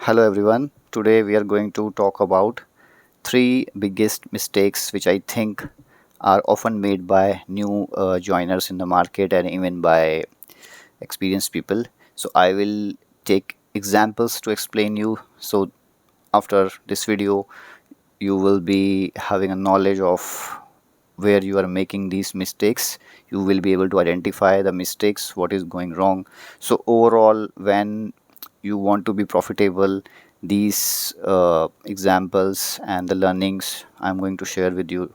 Hello everyone. Today we are going to talk about three biggest mistakes which I think are often made by new joiners in the market and even by experienced people. So I will take examples to explain you. So after this video you will be having a knowledge of where you are making these mistakes. You will be able to identify the mistakes, what is going wrong. So overall, when you want to be profitable, these examples and the learnings I'm going to share with you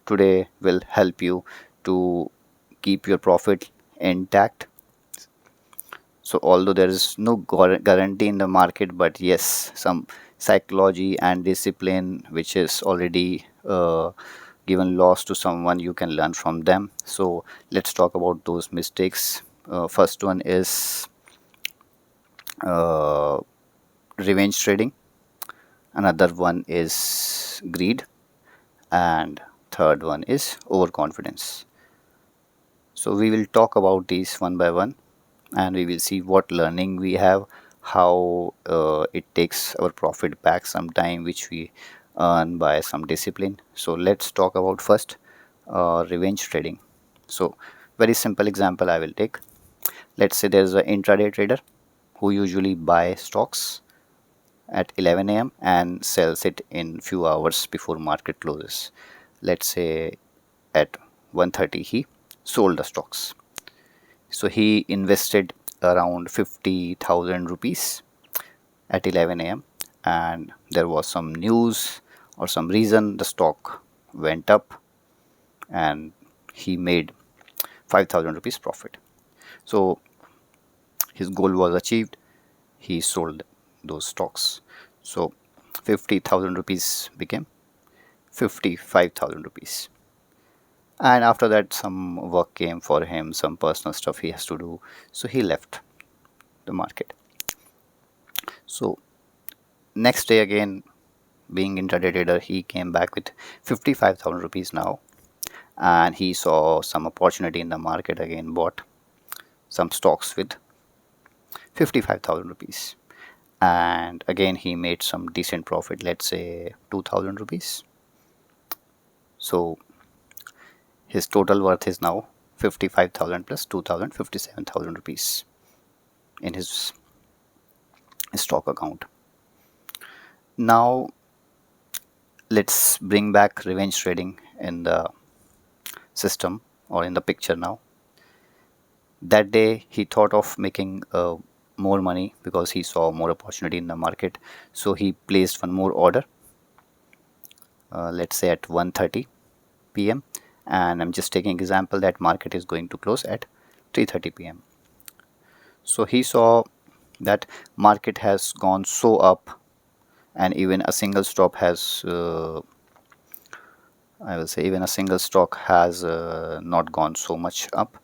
today will help you to keep your profit intact. So although there is no guarantee in the market, but yes, some psychology and discipline which is already given loss to someone, you can learn from them. So let's talk about those mistakes. First one is uh, revenge trading, another one is greed, and third one is overconfidence. So we will talk about these one by one, and we will see what learning we have, how it takes our profit back sometime which we earn by some discipline. So let's talk about first revenge trading. So very simple example I will take. Let's say there's an intraday trader who usually buy stocks at 11 a.m. and sells it in few hours before market closes. Let's say at 1:30 he sold the stocks. So he invested around 50,000 rupees at 11 a.m. and there was some news or some reason the stock went up and he made 5,000 rupees profit. So his goal was achieved. He sold those stocks. So 50,000 rupees became 55,000 rupees. And after that, some work came for him, some personal stuff he has to do. So he left the market. So next day again, being intraday trader, he came back with 55,000 rupees now, and he saw some opportunity in the market again, bought some stocks with 55,000 rupees, and again he made some decent profit, let's say 2,000 rupees. So his total worth is now 55,000 plus 2,000, 57,000 rupees in his stock account. Now let's bring back revenge trading in the system or in the picture now. That day he thought of making more money because he saw more opportunity in the market. So he placed one more order, let's say at 1:30 p.m. and I'm just taking example that market is going to close at 3:30 p.m. So he saw that market has gone so up, and even a single stock has I will say even a single stock has not gone so much up.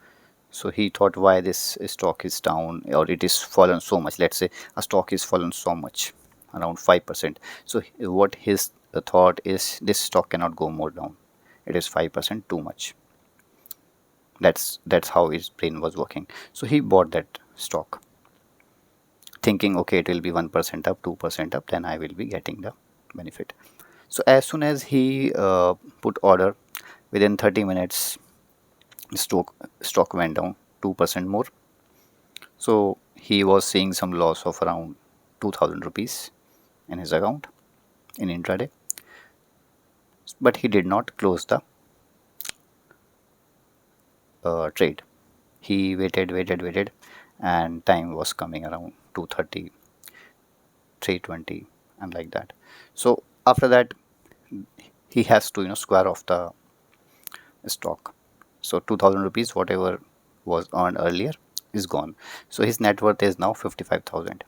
So he thought, why this stock is down or it is fallen so much. Let's say a stock is fallen so much, around 5%. So what his thought is, this stock cannot go more down. It is 5% too much. That's how his brain was working. So he bought that stock, thinking, okay, it will be 1% up, 2% up, then I will be getting the benefit. So as soon as he put order, within 30 minutes, stock went down 2% more. So he was seeing some loss of around 2,000 rupees in his account in intraday, but he did not close the trade. He waited, and time was coming around 2:30, 3:20, and like that. So after that, he has to square off the stock. So 2,000 rupees, whatever was earned earlier, is gone. So his net worth is now 55,000.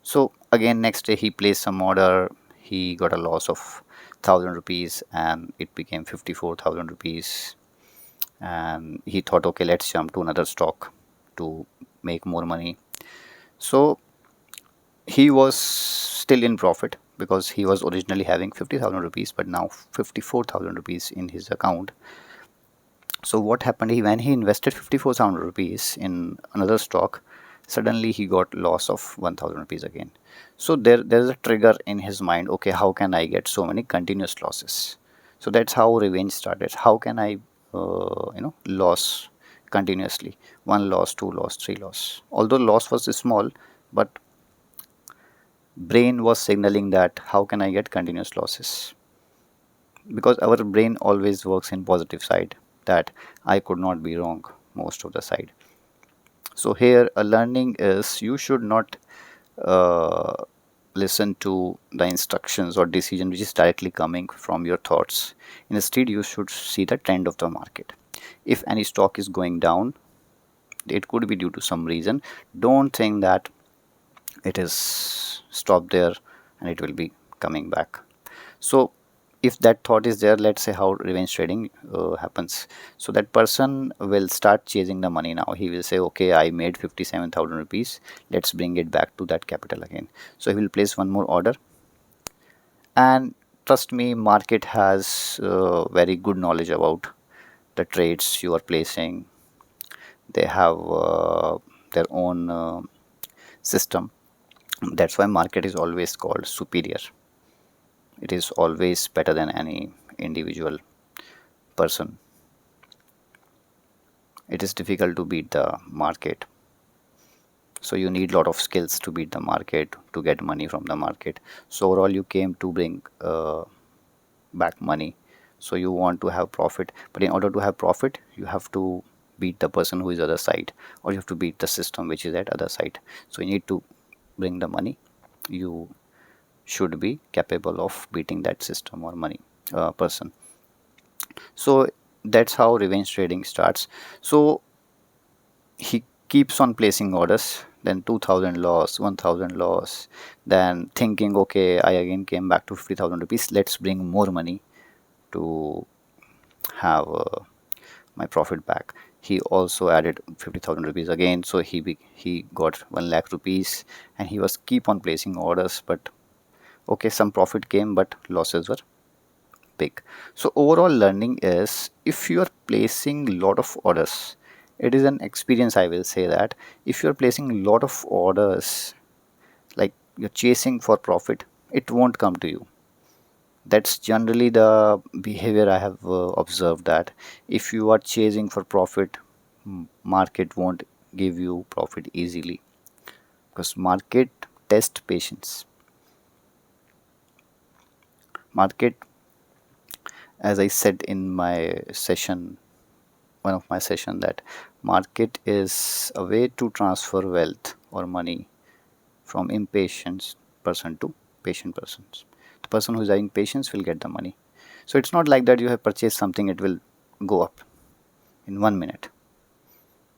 So again, next day he placed some order. He got a loss of 1,000 rupees and it became 54,000 rupees. And he thought, okay, let's jump to another stock to make more money. So he was still in profit because he was originally having 50,000 rupees, but now 54,000 rupees in his account. So what happened, when he invested 54,000 rupees in another stock, suddenly he got loss of 1000 rupees again. So there's a trigger in his mind, okay, how can I get so many continuous losses? So that's how revenge started. How can I loss continuously, one loss, two loss, three loss, although loss was small, but brain was signaling that how can I get continuous losses, because our brain always works in positive side, that I could not be wrong most of the side. So here a learning is you should not uh, listen to the instructions or decision which is directly coming from your thoughts. Instead, you should see the trend of the market. If any stock is going down, it could be due to some reason. Don't think that it is stopped there and it will be coming back. So if that thought is there, let's say how revenge trading happens. So that person will start chasing the money now. He will say, okay, I made 57,000 rupees, let's bring it back to that capital again. So he will place one more order, and trust me, market has very good knowledge about the trades you are placing. They have their own system. That's why market is always called superior. It is always better than any individual person. It is difficult to beat the market, so you need a lot of skills to beat the market, to get money from the market. So overall you came to bring back money, so you want to have profit, but in order to have profit you have to beat the person who is other side, or you have to beat the system which is at other side. So you need to bring the money. You should be capable of beating that system or money person. So that's how revenge trading starts. So he keeps on placing orders, then 2000 loss, 1000 loss, then thinking, okay, I again came back to 50,000 rupees, let's bring more money to have my profit back. He also added 50,000 rupees again, so he got 1 lakh rupees, and he was keep on placing orders, but okay, some profit came, but losses were big. So overall learning is, if you are placing lot of orders, it is an experience, I will say that if you are placing lot of orders, like you're chasing for profit, it won't come to you. That's generally the behavior I have observed, that if you are chasing for profit, market won't give you profit easily, because market test patience. Market, as I said in my session, one of my session, that market is a way to transfer wealth or money from impatient person to patient persons. The person who is having patience will get the money. So it's not like that you have purchased something, it will go up in 1 minute.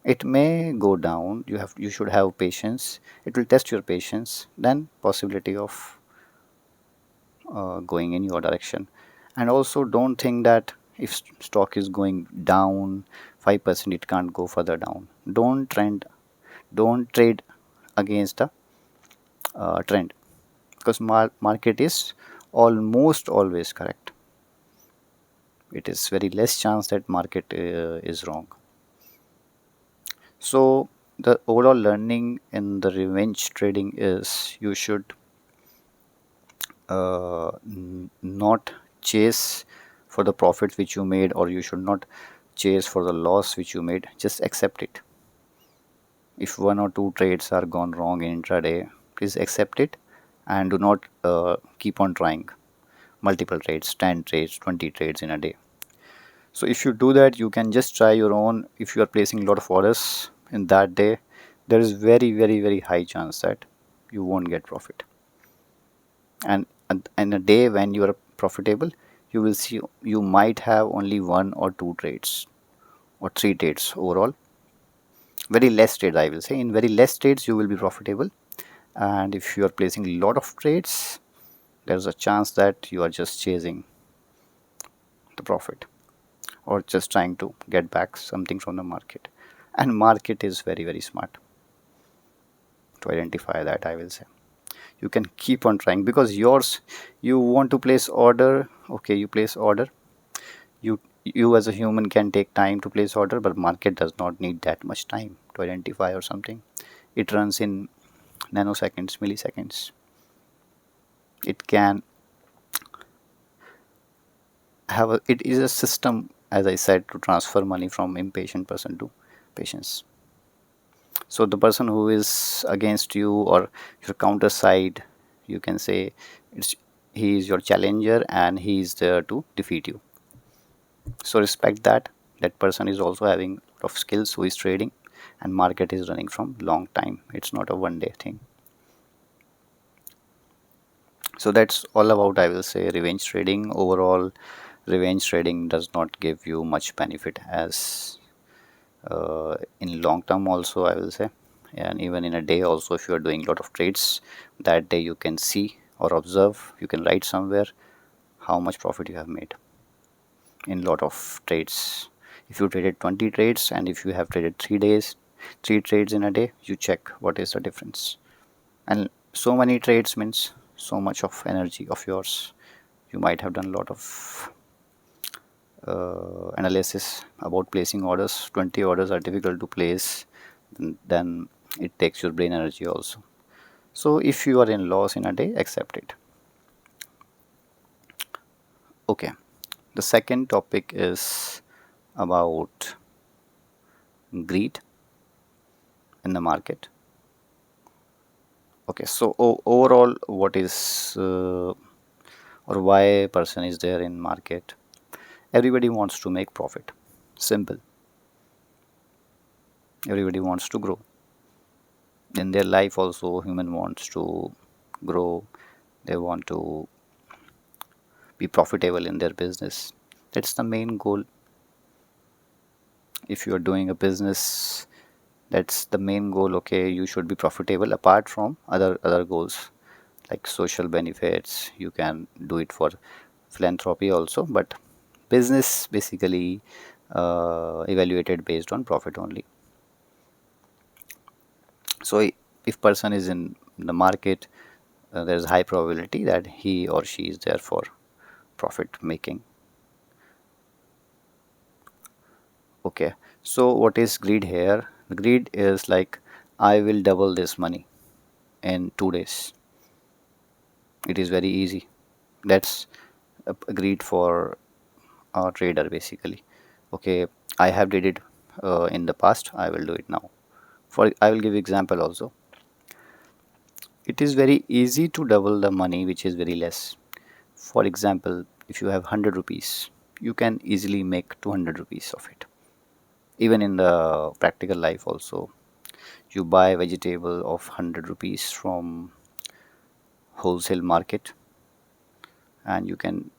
It may go down. You should have patience. It will test your patience, then possibility of going in your direction. And also don't think that if stock is going down 5%, it can't go further down. Don't trade against the trend, because market is almost always correct. It is very less chance that market is wrong. So the overall learning in the revenge trading is, you should not chase for the profits which you made, or you should not chase for the loss which you made. Just accept it. If one or two trades are gone wrong in intraday, please accept it, and do not keep on trying multiple trades, 10 trades, 20 trades in a day. So if you do that, you can just try your own. If you are placing a lot of orders in that day, there is very high chance that you won't get profit. And in a day when you are profitable, you will see you might have only one or two trades or three trades overall. Very less trades, I will say. In very less trades, you will be profitable. And if you are placing a lot of trades, there's a chance that you are just chasing the profit, or just trying to get back something from the market. And market is very smart to identify that, I will say. You can keep on trying, because yours, you want to place order, okay, you place order. You as a human can take time to place order, but market does not need that much time to identify or something. It runs in nanoseconds, milliseconds. It can it is a system, as I said, to transfer money from impatient person to patience. So the person who is against you or your counter side, you can say it's he is your challenger and he is there to defeat you. So respect that. That person is also having a lot of skills who is trading, and market is running from long time. It's not a one day thing. So that's all about, I will say, revenge trading. Overall, revenge trading does not give you much benefit as in long term also, I will say, and even in a day also. If you are doing a lot of trades that day, you can see or observe, you can write somewhere how much profit you have made in lot of trades. If you traded 20 trades and if you have traded 3 days, 3 trades in a day, you check what is the difference. And so many trades means so much of energy of yours. You might have done a lot of analysis about placing orders. 20 orders are difficult to place, then it takes your brain energy also. So if you are in loss in a day, accept it. Okay, the second topic is about greed in the market. Okay, so overall, what is or why a person is there in market? Everybody wants to make profit. Simple. Everybody wants to grow. In their life also, human wants to grow. They want to be profitable in their business. That's the main goal. If you are doing a business, that's the main goal. Okay, you should be profitable apart from other goals like social benefits. You can do it for philanthropy also, but business basically evaluated based on profit only. So if person is in the market, there's high probability that he or she is there for profit making. Okay, so what is greed here? The greed is like, I will double this money in 2 days. It is very easy. That's a greed for a trader basically. Okay, I have did it in the past, I will do it now. For I will give example also. It is very easy to double the money which is very less. For example, if you have 100 rupees, you can easily make 200 rupees of it. Even in the practical life also, you buy vegetable of 100 rupees from wholesale market, and you can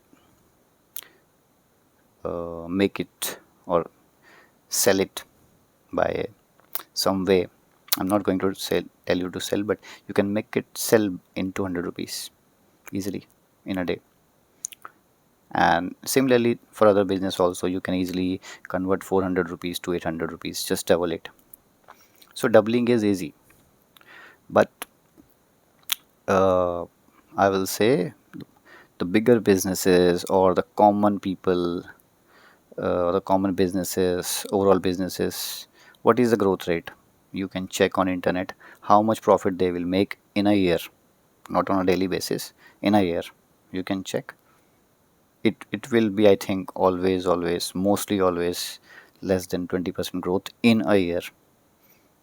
make it or sell it by some way. I'm not going to tell you to sell, but you can make it sell in 200 rupees easily in a day. And similarly for other business also, you can easily convert 400 rupees to 800 rupees, just double it. So doubling is easy, but uh, I will say the bigger businesses or the common people, the common businesses, overall businesses, what is the growth rate? You can check on internet how much profit they will make in a year, not on a daily basis, in a year. You can check. It will be, I think, always, mostly always less than 20% growth in a year,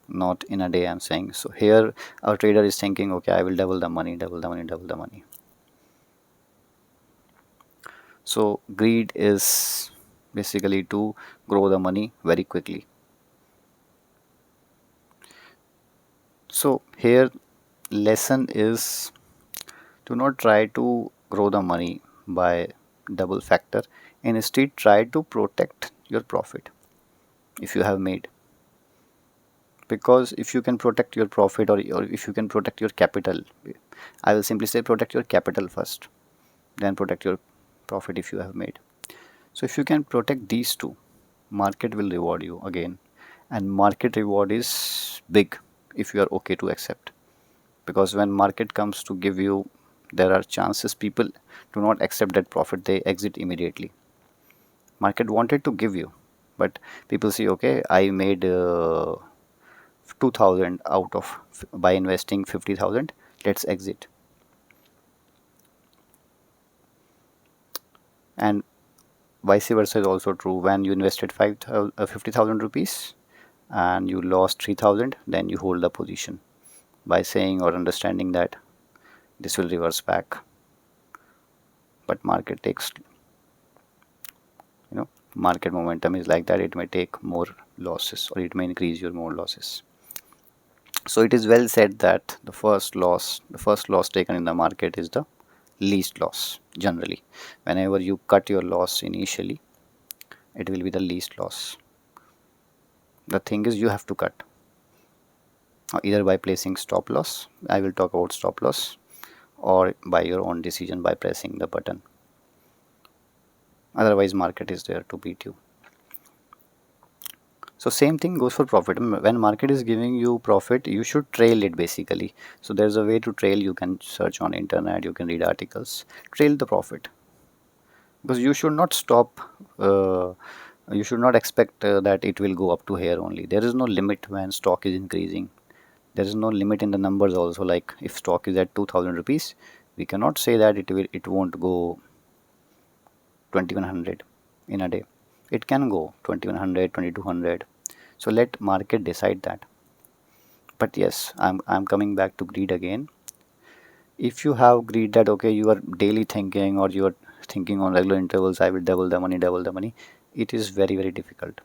not in a day, I'm saying. So here our trader is thinking, okay, I will double the money, double the money, double the money. So greed is basically to grow the money very quickly. So here lesson is, do not try to grow the money by double factor, and instead try to protect your profit if you have made. Because if you can protect your profit, or if you can protect your capital, I will simply say protect your capital first, then protect your profit if you have made. So if you can protect these two, market will reward you again, and market reward is big if you are okay to accept. Because when market comes to give you, there are chances people do not accept that profit, they exit immediately. Market wanted to give you, but people say, okay, I made 2,000 out of by investing 50,000, let's exit. And vice versa is also true. When you invested 50,000 rupees and you lost 3,000, then you hold the position by saying or understanding that this will reverse back. But market takes, market momentum is like that. It may take more losses or it may increase your more losses. So it is well said that the first loss taken in the market is the least loss. Generally, whenever you cut your loss initially, it will be the least loss. The thing is, you have to cut either by placing stop loss. I will talk about stop loss, or by your own decision by pressing the button. Otherwise, market is there to beat you. So same thing goes for profit. When market is giving you profit, you should trail it basically. So there's a way to trail. You can search on internet, you can read articles, trail the profit, because you should not stop. You should not expect that it will go up to here only. There is no limit when stock is increasing. There is no limit in the numbers also. Like if stock is at 2,000 rupees, we cannot say that it won't go 2100 in a day. It can go 2100, 2200. So let market decide that. But yes, I'm coming back to greed again. If you have greed that okay, you are daily thinking or you are thinking on regular intervals, I will double the money, it is very, very difficult.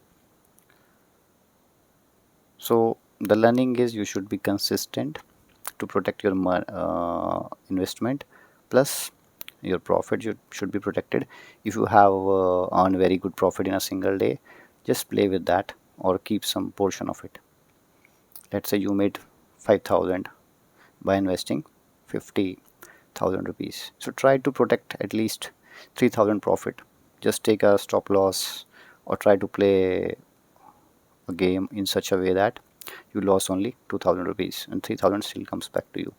So the learning is you should be consistent to protect your investment, plus your profit should be protected. If you have earned very good profit in a single day, just play with that or keep some portion of it. Let's say you made 5,000 by investing 50,000 rupees. So try to protect at least 3,000 profit. Just take a stop loss or try to play a game in such a way that you lost only 2,000 rupees and 3,000 still comes back to you.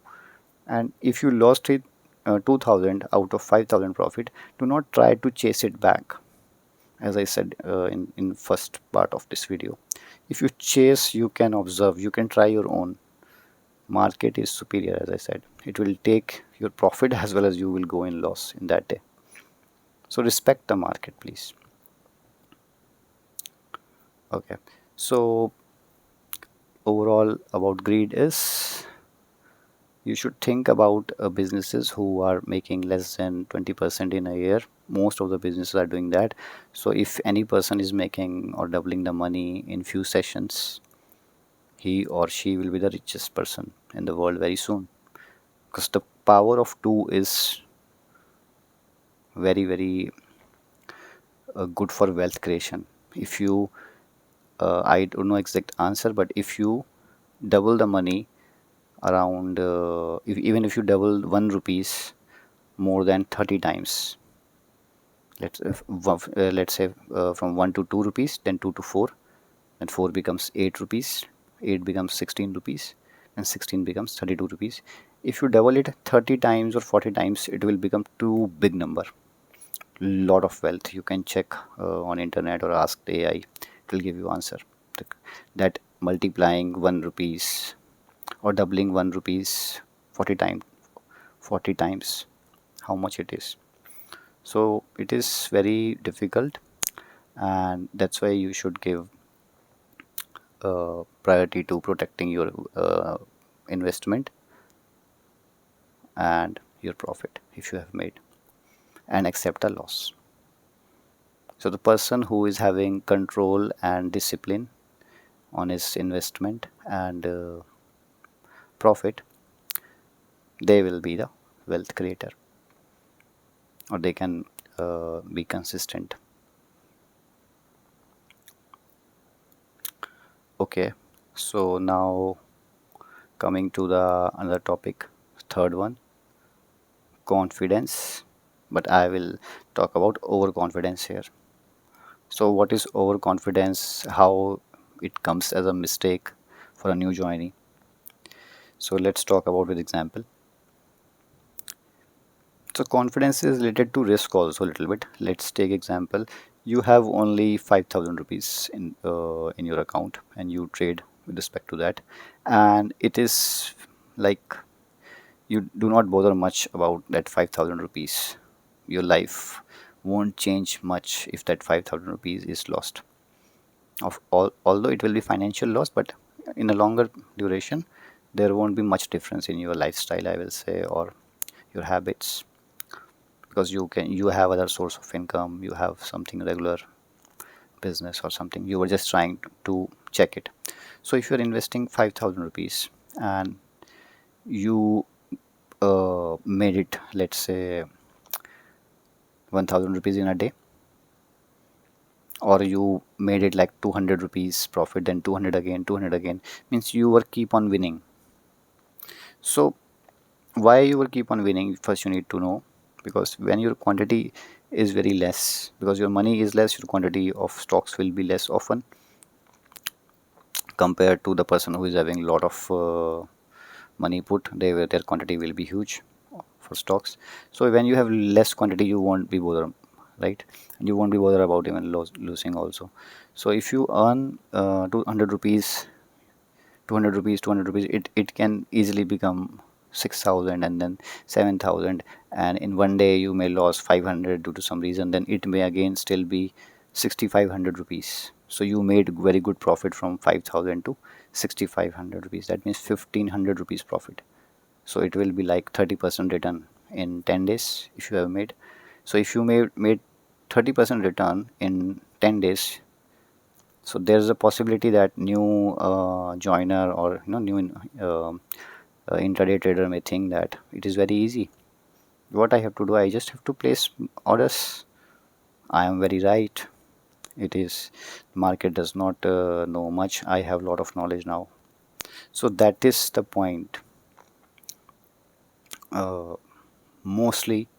And if you lost 2,000 out of 5,000 profit, do not try to chase it back. As I said in first part of this video, if you chase, you can observe, you can try your own. Market is superior. As I said, it will take your profit as well as you will go in loss in that day. So respect the market, please. Okay, so overall about greed is, you should think about businesses who are making less than 20% in a year. Most of the businesses are doing that. So if any person is making or doubling the money in few sessions, he or she will be the richest person in the world very soon, because the power of two is very, very good for wealth creation. If you I don't know exact answer, but if you double the money around even if you double 1 rupees more than 30 times, let's say from 1 to 2 rupees, then 2 to 4, and 4 becomes 8 rupees, 8 becomes 16 rupees, and 16 becomes 32 rupees. If you double it 30 times or 40 times, it will become too big number, lot of wealth. You can check on internet or ask the AI, it will give you answer. That multiplying 1 rupees or doubling 1 rupees 40 times, how much it is. So it is very difficult, and that's why you should give priority to protecting your investment and your profit if you have made, and accept a loss. So the person who is having control and discipline on his investment and profit, they will be the wealth creator, or they can be consistent. Okay, so now coming to the another topic, third one, confidence, but I will talk about overconfidence here. So what is overconfidence, how it comes as a mistake for a new joinee? So let's talk about with example. So confidence is related to risk also a little bit. Let's take example. You have only 5,000 rupees in your account and you trade with respect to that. And it is like, you do not bother much about that 5,000 rupees. Your life won't change much if that 5,000 rupees is lost. Although it will be financial loss, but in a longer duration, there won't be much difference in your lifestyle, I will say, or your habits, because you have other source of income, you have something regular business or something. You were just trying to check it. So if you're investing 5,000 rupees and you made it, let's say, 1,000 rupees in a day, or you made it like 200 rupees profit, then 200 again, 200 again, means you were keep on winning. So why you will keep on winning? First you need to know, because when your quantity is very less, because your money is less, your quantity of stocks will be less often compared to the person who is having a lot of money put. Their quantity will be huge for stocks. So when you have less quantity, you won't be bothered, right? And you won't be bothered about even losing also. So if you earn 200 rupees, 200 rupees, 200 rupees, it can easily become 6,000 and then 7,000, and in one day you may lose 500 due to some reason, then it may again still be 6,500 rupees. So you made very good profit from 5,000 to 6,500 rupees. That means 1,500 rupees profit. So it will be like 30% return in 10 days if you have made. So if you made 30% return in 10 days, so there's a possibility that new joiner, or new intraday trader may think that it is very easy. What I have to do, I just have to place orders. I am very right. It is, market does not know much. I have a lot of knowledge now. So that is the point. Mostly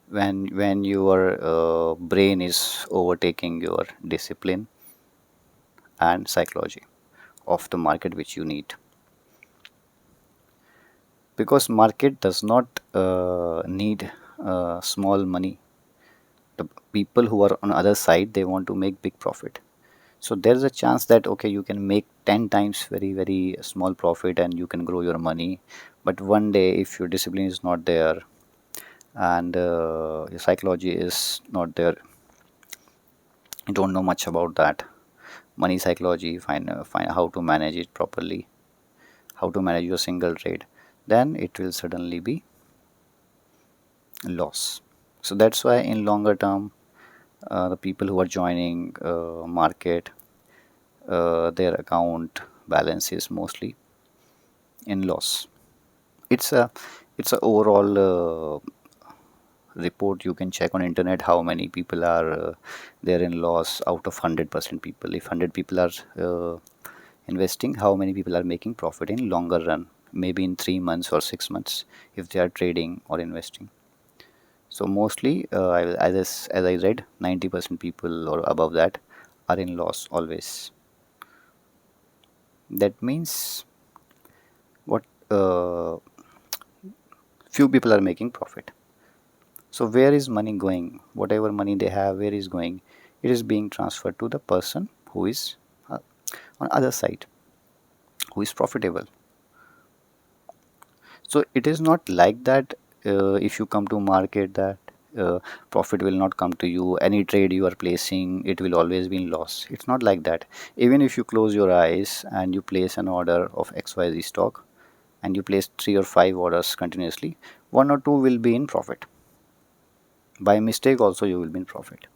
when your brain is overtaking your discipline and psychology of the market which you need, because market does not need small money. The people who are on other side, they want to make big profit. So there's a chance that okay, you can make 10 times very very small profit and you can grow your money. But one day if your discipline is not there, and your psychology is not there, you don't know much about that money psychology, find how to manage it properly, how to manage your single trade, then it will suddenly be loss. So that's why in longer term, the people who are joining market, their account balance is mostly in loss. It's a overall report. You can check on internet how many people are there in loss out of 100% people. If 100 people are investing, how many people are making profit in longer run, maybe in 3 months or 6 months, if they are trading or investing. So mostly as I read, 90% people or above that are in loss always. That means what, few people are making profit. So where is money going? Whatever money they have, where is going? It is being transferred to the person who is on other side, who is profitable. So it is not like that if you come to market, that profit will not come to you. Any trade you are placing, it will always be in loss. It's not like that. Even if you close your eyes and you place an order of XYZ stock, and you place 3 or 5 orders continuously, 1 or 2 will be in profit. By mistake also you will be in profit,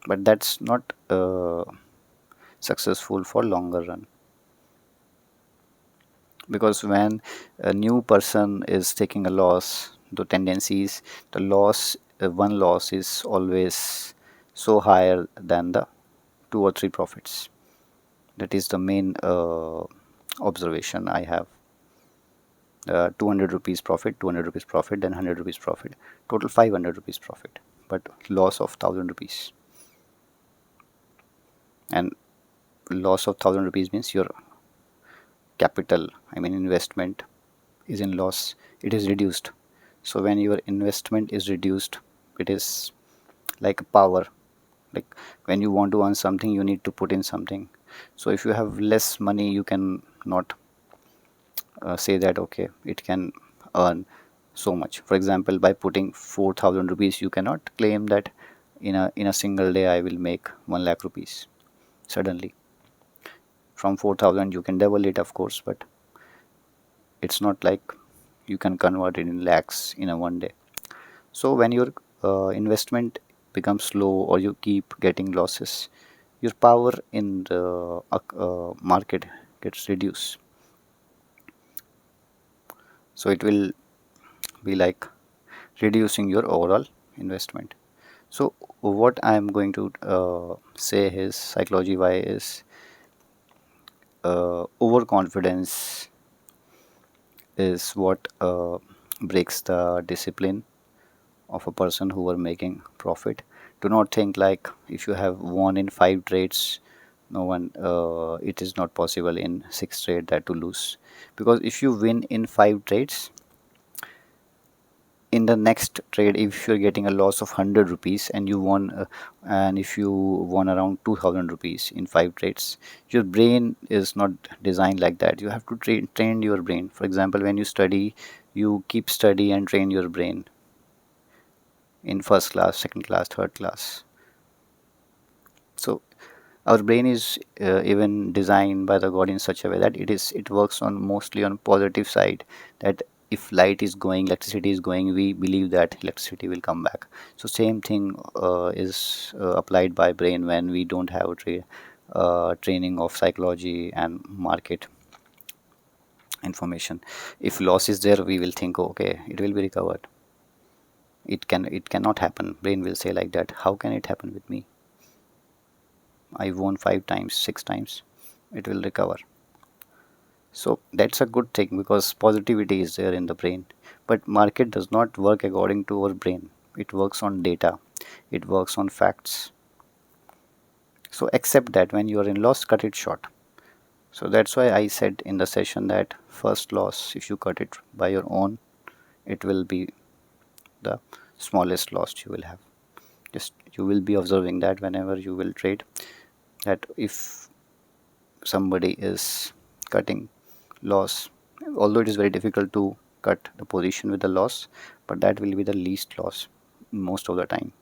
but that's not successful for longer run. Because when a new person is taking a loss, the tendency is the loss, one loss is always so higher than the 2 or 3 profits. That is the main observation I have. 200 rupees profit, 200 rupees profit, then 100 rupees profit, total 500 rupees profit, but loss of 1000 rupees. And loss of 1000 rupees means your capital, I mean investment, is in loss. It is reduced. So when your investment is reduced, it is like power. Like when you want to earn something, you need to put in something. So if you have less money, you can not say that okay, it can earn so much. For example, by putting 4,000 rupees, you cannot claim that in a single day I will make 1 lakh rupees suddenly. From 4,000 you can double it, of course, but it's not like you can convert it in lakhs in a one day. So when your investment becomes slow or you keep getting losses, your power in the market gets reduced. So it will be like reducing your overall investment. So what I am going to say is psychology why is overconfidence is what breaks the discipline of a person who are making profit. Do not think like if you have won in 5 trades, no one it is not possible in 6 trade that to lose, because if you win in 5 trades, in the next trade if you're getting a loss of 100 rupees and you won and if you won around 2000 rupees in 5 trades, your brain is not designed like that. You have to train your brain. For example, when you study, you keep study and train your brain in first class, second class, third class. So our brain is even designed by the god in such a way that it works on mostly on positive side, that if light is going, electricity is going, we believe that electricity will come back. So same thing is applied by brain when we don't have training of psychology and market information. If loss is there, we will think okay, it will be recovered. It cannot happen. Brain will say like that, how can it happen with me? I won 5 times, 6 times, it will recover. So that's a good thing because positivity is there in the brain. But market does not work according to our brain. It works on data. It works on facts. So accept that when you are in loss, cut it short. So that's why I said in the session that first loss, if you cut it by your own, it will be the smallest loss you will have. Just you will be observing that whenever you will trade, that if somebody is cutting loss, although it is very difficult to cut the position with the loss, but that will be the least loss most of the time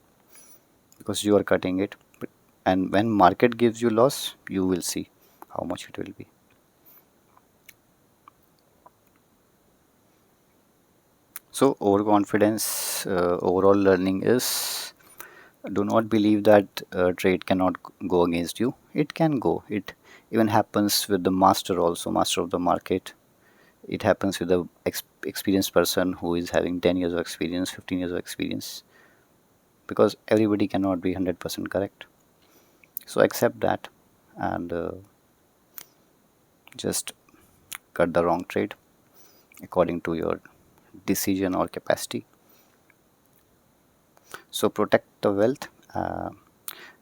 because you are cutting it. And when market gives you loss, you will see how much it will be. So overconfidence, overall learning is, do not believe that trade cannot go against you. It can go. It even happens with the master also, master of the market. It happens with a experienced person who is having 10 years of experience, 15 years of experience, because everybody cannot be 100% correct. So accept that and just cut the wrong trade according to your decision or capacity. So protect the wealth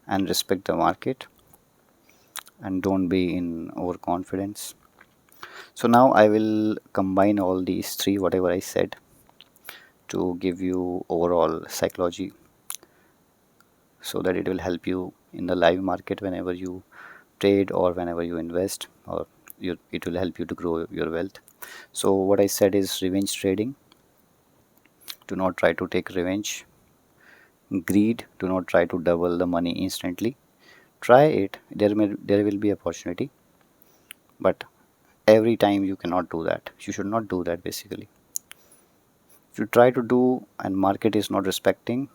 and respect the market and don't be in overconfidence. So now I will combine all these three, whatever I said, to give you overall psychology so that it will help you in the live market whenever you trade or whenever you invest, or it will help you to grow your wealth. So what I said is revenge trading. Do not try to take revenge. Greed. Do not try to double the money instantly. Try it. There will be opportunity, but every time you cannot do that. You should not do that basically. If you try to do and market is not respecting,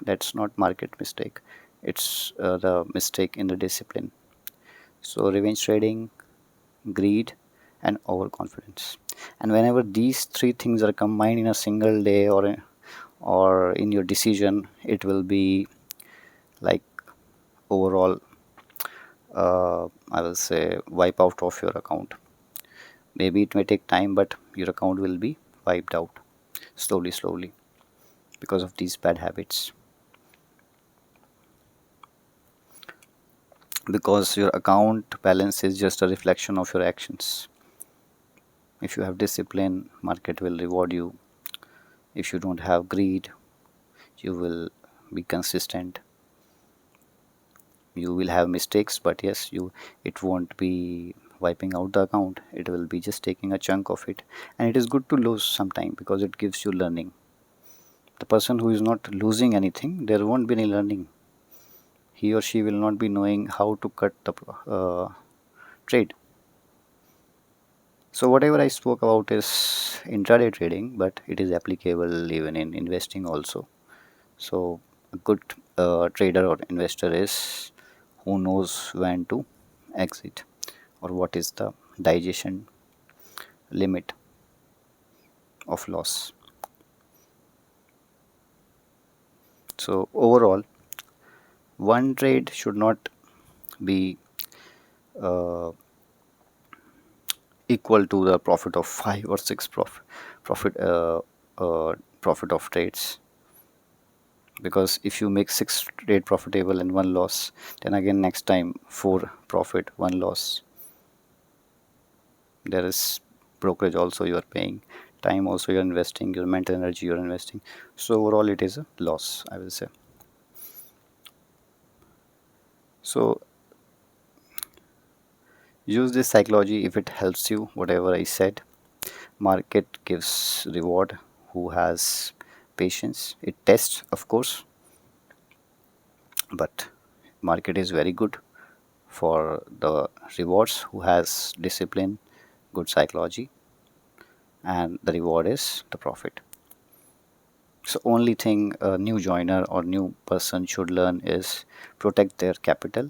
that's not market mistake. It's the mistake in the discipline. So revenge trading, greed, and overconfidence. And whenever these three things are combined in a single day or in your decision, it will be like overall, I will say, wipe out of your account. Maybe it may take time, but your account will be wiped out slowly, slowly because of these bad habits. Because your account balance is just a reflection of your actions. If you have discipline, market will reward you. If you don't have greed, you will be consistent. You will have mistakes, but yes, it won't be wiping out the account. It will be just taking a chunk of it, and it is good to lose sometime because it gives you learning. The person who is not losing anything, there won't be any learning. He or she will not be knowing how to cut the trade. So whatever I spoke about is intraday trading, but it is applicable even in investing also. So a good trader or investor is who knows when to exit, or what is the digestion limit of loss. So overall, one trade should not be uh, equal to the profit of five or six profit uh, profit of trades, because if you make six trade profitable and one loss, then again next time four profit one loss, there is brokerage also you are paying, time also you're investing, your mental energy you're investing. So overall it is a loss, I will say. So use this psychology if it helps you, whatever I said. Market gives reward who has patience. It tests, of course, but market is very good for the rewards who has discipline, good psychology, and the reward is the profit. So only thing a new joiner or new person should learn is protect their capital.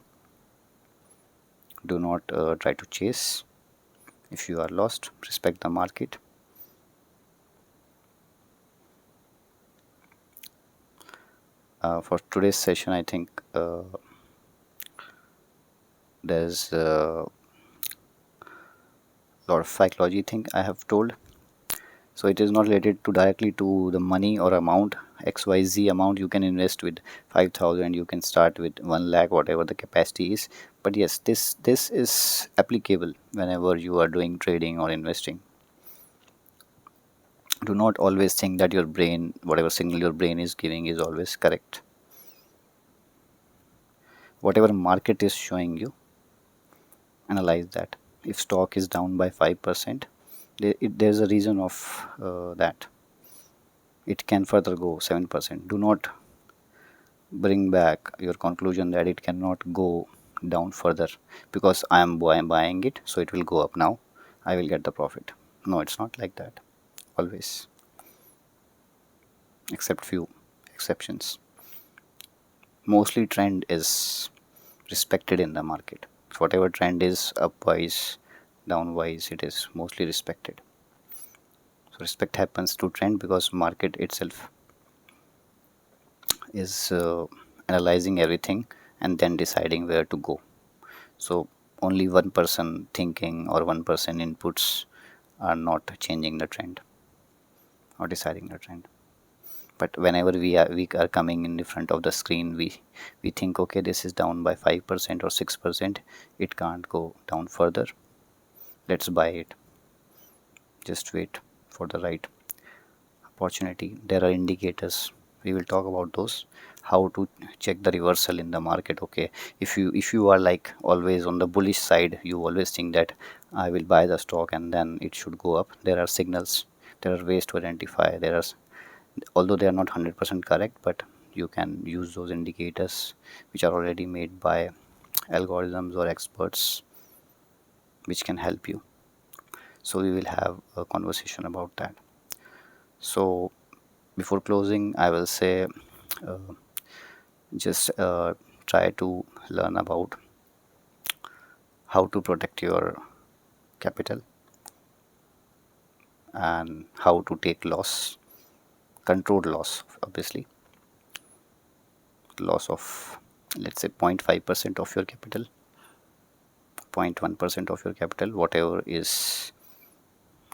Do not try to chase. If you are lost, respect the market. For today's session, I think there's a lot of psychology thing I have told. So it is not related to directly to the money or amount, XYZ amount you can invest with 5,000, you can start with 1 lakh, whatever the capacity is. But yes, this is applicable whenever you are doing trading or investing. Do not always think that your brain, whatever signal your brain is giving, is always correct. Whatever market is showing you, analyze that. If stock is down by 5%, there's a reason of that. It can further go 7%. Do not bring back your conclusion that it cannot go down further because I am buying it, so it will go up now. I will get the profit. No, it's not like that. Always, except few exceptions. Mostly trend is respected in the market. So whatever trend is upwise, downwise, it is mostly respected. So respect happens to trend because market itself is analyzing everything and then deciding where to go. So only one person thinking or one person inputs are not changing the trend or deciding the trend. But whenever we are coming in the front of the screen, we think, okay, this is down by 5% or 6%, it can't go down further, let's buy it. Just wait for the right opportunity. There are indicators, we will talk about those, how to check the reversal in the market. Okay, if you are like always on the bullish side, you always think that I will buy the stock and then it should go up. There are signals, there are ways to identify. There are, although they are not 100% correct, but you can use those indicators which are already made by algorithms or experts, which can help you. So we will have a conversation about that. So before closing, I will say, uh, just try to learn about how to protect your capital and how to take loss, controlled loss, obviously, loss of, let's say, 0.5% of your capital, 0.1% of your capital, whatever is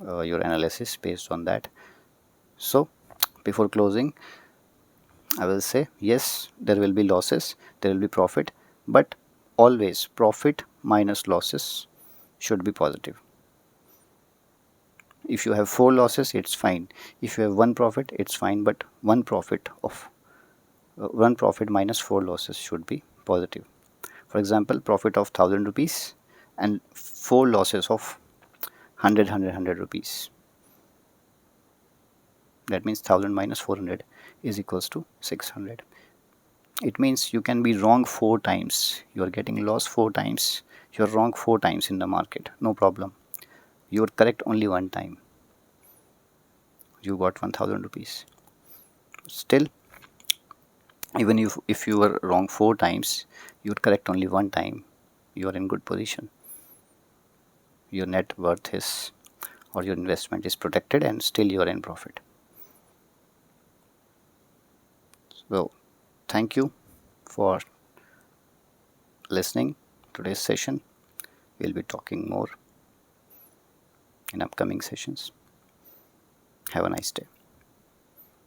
your analysis based on that. So before closing, I will say, yes, there will be losses, there will be profit, but always profit minus losses should be positive. If you have four losses, it's fine. If you have one profit, it's fine, but one profit minus four losses should be positive. For example, profit of 1000 rupees and 4 losses of 100 rupees. That means 1000 minus 400 is equals to 600. It means you can be wrong 4 times. You are getting loss 4 times. You are wrong 4 times in the market. No problem. You are correct only one time. You got 1000 rupees. Still, even if you were wrong 4 times, you would correct only one time. You are in good position. Your net worth is, or your investment is protected, and still you are in profit. So thank you for listening today's session. We'll be talking more in upcoming sessions. Have a nice day.